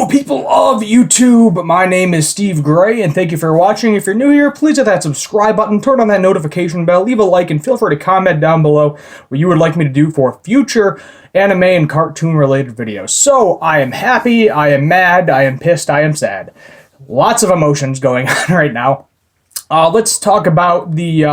People of YouTube, my name is Steve Gray, and thank you for watching. If you're new here, please hit that subscribe button, turn on that notification bell, leave a like, and feel free to comment down below what you would like me to do for future anime and cartoon-related videos. So, I am happy, I am mad, I am pissed, I am sad. Lots of emotions going on right now. Let's talk about the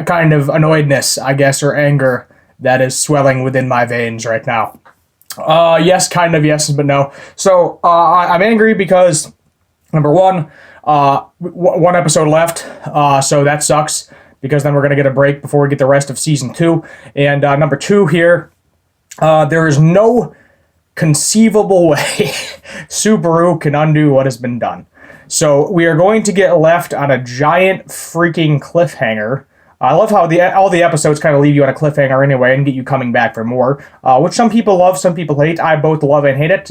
kind of annoyedness, I guess, or anger that is swelling within my veins right now. Yes, kind of, yes, but no. So, I'm angry because, number one, one episode left, so that sucks, because then we're going to get a break before we get the rest of Season 2. And, number two here, there is no conceivable way Subaru can undo what has been done. So, we are going to get left on a giant freaking cliffhanger. I love how all the episodes kind of leave you on a cliffhanger anyway and get you coming back for more, which some people love, some people hate. I both love and hate it,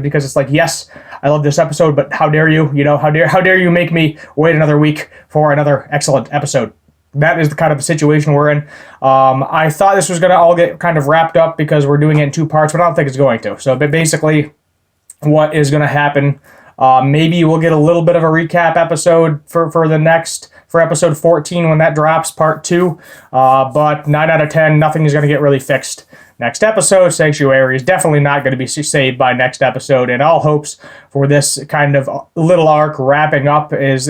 because it's like, yes, I love this episode, but how dare you, how dare you make me wait another week for another excellent episode. That is the kind of situation we're in. I thought this was going to all get kind of wrapped up because we're doing it in two parts, but I don't think it's going to. So basically, what is going to happen, maybe we'll get a little bit of a recap episode for episode 14 when that drops, part 2. But 9 out of 10, nothing is going to get really fixed next episode. Sanctuary is definitely not going to be saved by next episode, and all hopes for this kind of little arc wrapping up is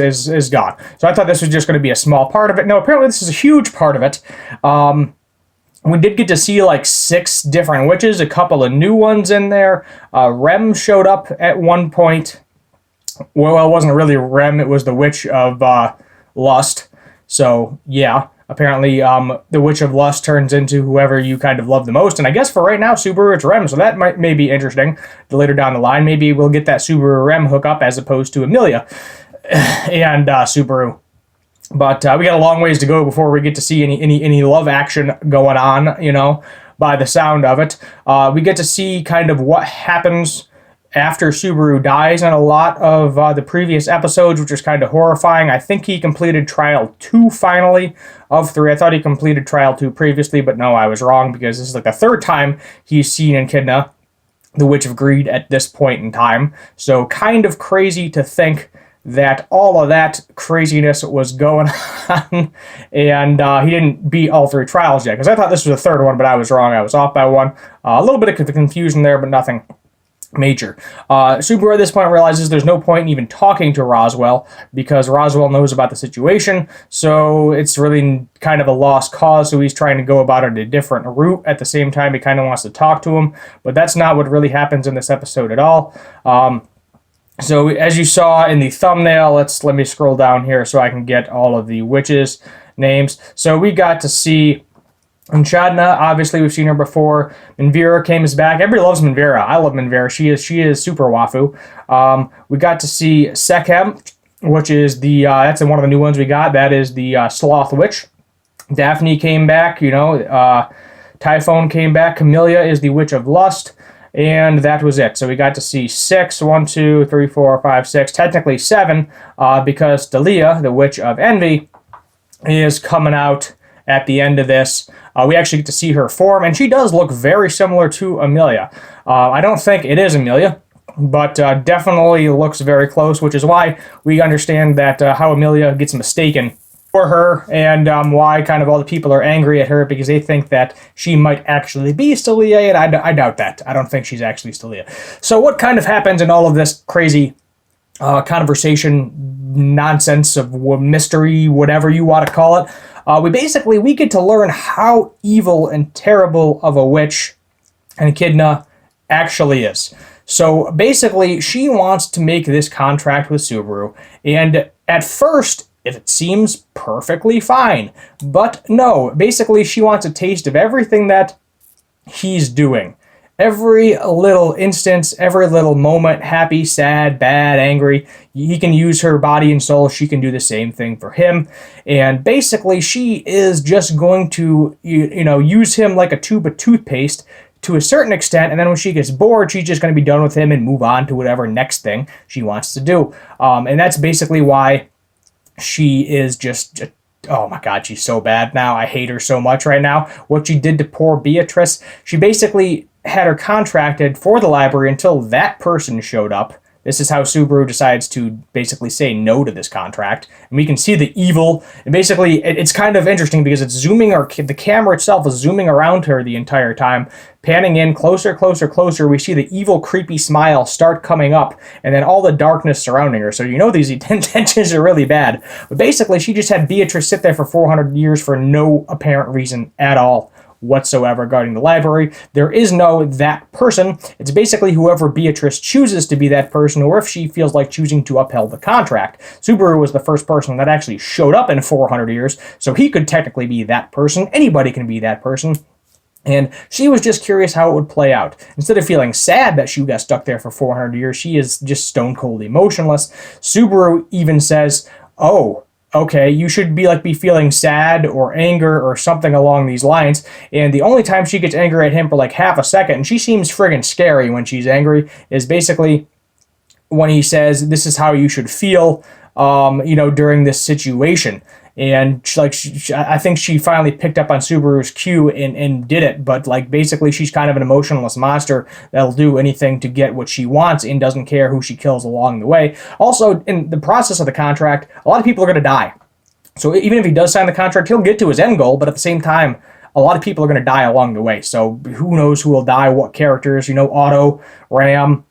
gone. So I thought this was just going to be a small part of it. No, apparently this is a huge part of it. We did get to see like 6 different witches, a couple of new ones in there. Rem showed up at one point. Well, it wasn't really Rem, it was the Witch of Lust. So, yeah, apparently the Witch of Lust turns into whoever you kind of love the most. And I guess for right now, Subaru, it's Rem, so that may be interesting. Later down the line, maybe we'll get that Subaru Rem hookup as opposed to Amelia and Subaru. But we got a long ways to go before we get to see any love action going on, by the sound of it. We get to see kind of what happens after Subaru dies in a lot of the previous episodes, which is kind of horrifying. I think he completed Trial 2 finally of 3. I thought he completed Trial 2 previously, but no, I was wrong, because this is like the 3rd time he's seen Echidna, the Witch of Greed, at this point in time. So kind of crazy to think that all of that craziness was going on, and he didn't beat all 3 trials yet, because I thought this was the 3rd one, but I was wrong. I was off by one. A little bit of confusion there, but nothing major. Subaru at this point realizes there's no point in even talking to Roswell, because Roswell knows about the situation, so it's really kind of a lost cause, so he's trying to go about it a different route. At the same time, he kind of wants to talk to him, but that's not what really happens in this episode at all. So as you saw in the thumbnail, let me scroll down here so I can get all of the witches' names. So we got to see Chadna, obviously we've seen her before. Minvira came back. Everybody loves Minvira. I love Minvira. She is super wafu. We got to see Sekhem, which is that's one of the new ones we got. That is the Sloth Witch. Daphne came back. Typhon came back. Camellia is the Witch of Lust. And that was it. So we got to see 6, 1, 2, 3, 4, 5, 6, technically 7, because Dalia, the Witch of Envy, is coming out at the end of this. We actually get to see her form, and she does look very similar to Amelia. I don't think it is Amelia, but definitely looks very close, which is why we understand that how Amelia gets mistaken for her, and why kind of all the people are angry at her, because they think that she might actually be Stelia, and I doubt that. I don't think she's actually Stelia. So what kind of happens in all of this crazy conversation, nonsense of mystery, whatever you want to call it? We get to learn how evil and terrible of a witch Echidna actually is. So basically, she wants to make this contract with Subaru, and at first, it seems perfectly fine. But no, basically, she wants a taste of everything that he's doing. Every little instance, every little moment, happy, sad, bad, angry, he can use her body and soul. She can do the same thing for him. And basically, she is just going to, use him like a tube of toothpaste to a certain extent. And then when she gets bored, she's just going to be done with him and move on to whatever next thing she wants to do. And that's basically why she is just oh my God, she's so bad now. I hate her so much right now. What she did to poor Beatrice, she basically had her contracted for the library until that person showed up. This is how Subaru decides to basically say no to this contract. And we can see the evil. And basically, it's kind of interesting because it's zooming, or the camera itself is zooming around her the entire time, panning in closer, closer, closer. We see the evil, creepy smile start coming up, and then all the darkness surrounding her. So you know these intentions are really bad. But basically, she just had Beatrice sit there for 400 years for no apparent reason at all whatsoever regarding the library. There is no that person. It's basically whoever Beatrice chooses to be that person, or if she feels like choosing to uphold the contract. Subaru was the first person that actually showed up in 400 years, so he could technically be that person. Anybody can be that person. And she was just curious how it would play out. Instead of feeling sad that she got stuck there for 400 years, she is just stone cold emotionless. Subaru even says, oh, okay, you should be feeling sad or anger or something along these lines. And the only time she gets angry at him for like half a second, and she seems friggin' scary when she's angry, is basically when he says, this is how you should feel, during this situation. And I think she finally picked up on Subaru's cue and did it. But basically, she's kind of an emotionless monster that'll do anything to get what she wants and doesn't care who she kills along the way. Also, in the process of the contract, a lot of people are going to die. So even if he does sign the contract, he'll get to his end goal. But at the same time, a lot of people are going to die along the way. So who knows who will die, what characters, Otto, Ram,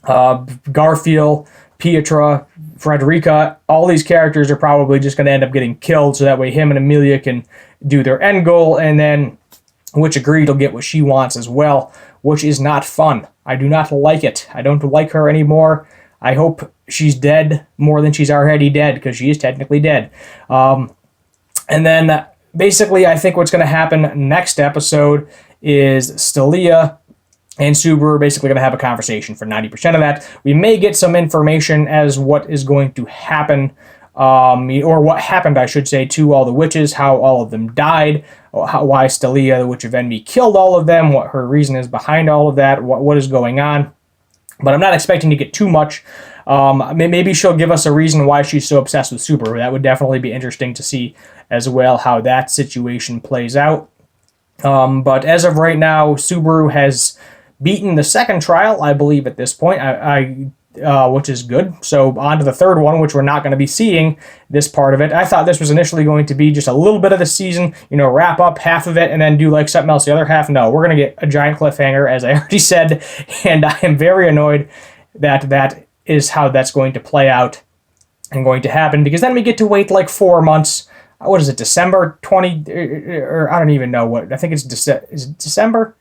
Garfield, Pietra, Frederica, all these characters are probably just going to end up getting killed, so that way him and Amelia can do their end goal, and then Witch Agreed will get what she wants as well, which is not fun. I do not like it. I don't like her anymore. I hope she's dead more than she's already dead, because she is technically dead. And then basically, I think what's going to happen next episode is Stelia and Subaru are basically going to have a conversation for 90% of that. We may get some information as what is going to happen, or what happened, I should say, to all the witches, how all of them died, why Stelia, the Witch of Envy, killed all of them, what her reason is behind all of that, what is going on. But I'm not expecting to get too much. Maybe she'll give us a reason why she's so obsessed with Subaru. That would definitely be interesting to see as well how that situation plays out. But as of right now, Subaru has beaten the second trial, I believe, at this point, which is good. So on to the third one, which we're not going to be seeing this part of it. I thought this was initially going to be just a little bit of the season, wrap up half of it and then do something else the other half. No, we're going to get a giant cliffhanger, as I already said, and I am very annoyed that is how that's going to play out and going to happen, because then we get to wait 4 months. What is it, December 20, or I don't even know what, I think it's is it December?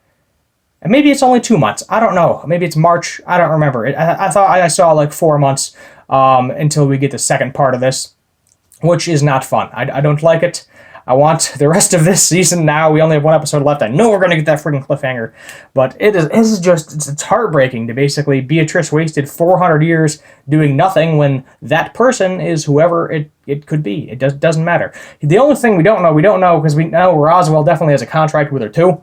And maybe it's only 2 months. I don't know. Maybe it's March. I don't remember. I thought I saw 4 months until we get the second part of this, which is not fun. I don't like it. I want the rest of this season now. We only have one episode left. I know we're going to get that freaking cliffhanger. But it's heartbreaking to basically Beatrice wasted 400 years doing nothing when that person is whoever it could be. It doesn't matter. The only thing we don't know because we know Roswell definitely has a contract with her too.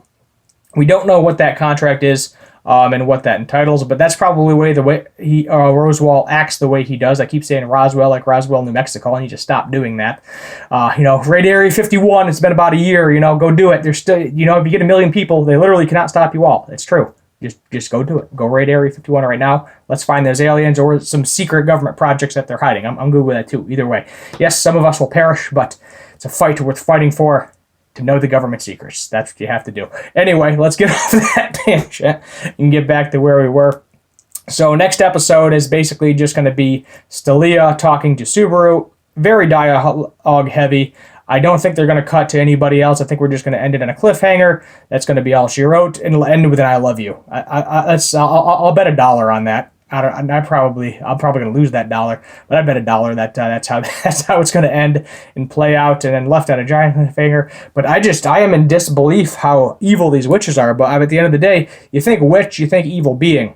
We don't know what that contract is and what that entitles, but that's probably the way Roswell acts the way he does. I keep saying Roswell, like Roswell, New Mexico, and you just stop doing that. Raid Area 51, it's been about a year, go do it. There's still, if you get 1 million people, they literally cannot stop you all. It's true. Just go do it. Go raid Area 51 right now. Let's find those aliens or some secret government projects that they're hiding. I'm good with that too, either way. Yes, some of us will perish, but it's a fight worth fighting for. To know the government secrets. That's what you have to do. Anyway, let's get off that tangent and get back to where we were. So next episode is basically just going to be Stelia talking to Subaru. Very dialogue heavy. I don't think they're going to cut to anybody else. I think we're just going to end it on a cliffhanger. That's going to be all she wrote, and it'll end with an "I love you." I'll bet $1 on that. I'm probably going to lose that $1, but I bet $1 that that's how it's going to end and play out, and then left out a giant finger. But I am in disbelief how evil these witches are. But at the end of the day, you think witch, you think evil being,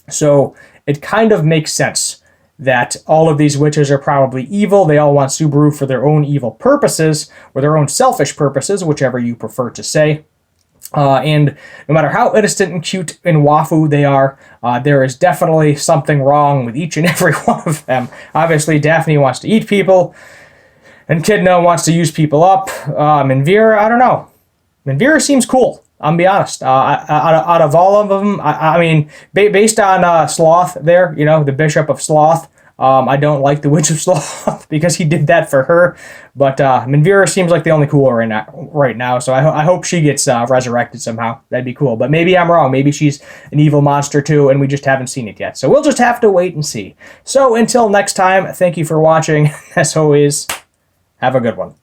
so it kind of makes sense that all of these witches are probably evil. They all want Subaru for their own evil purposes or their own selfish purposes, whichever you prefer to say. And no matter how innocent and cute and wafu they are, there is definitely something wrong with each and every one of them. Obviously, Daphne wants to eat people, and Kidna wants to use people up. And Vera, I don't know. And Vera seems cool. I'm gonna be honest. Out of all of them, I mean, based on Sloth there, you know, the Bishop of Sloth, I don't like the Witch of Sloth because he did that for her. But Minvira seems like the only cool right now. Right now, so I hope she gets resurrected somehow. That'd be cool. But maybe I'm wrong. Maybe she's an evil monster too, and we just haven't seen it yet. So we'll just have to wait and see. So until next time, thank you for watching. As always, have a good one.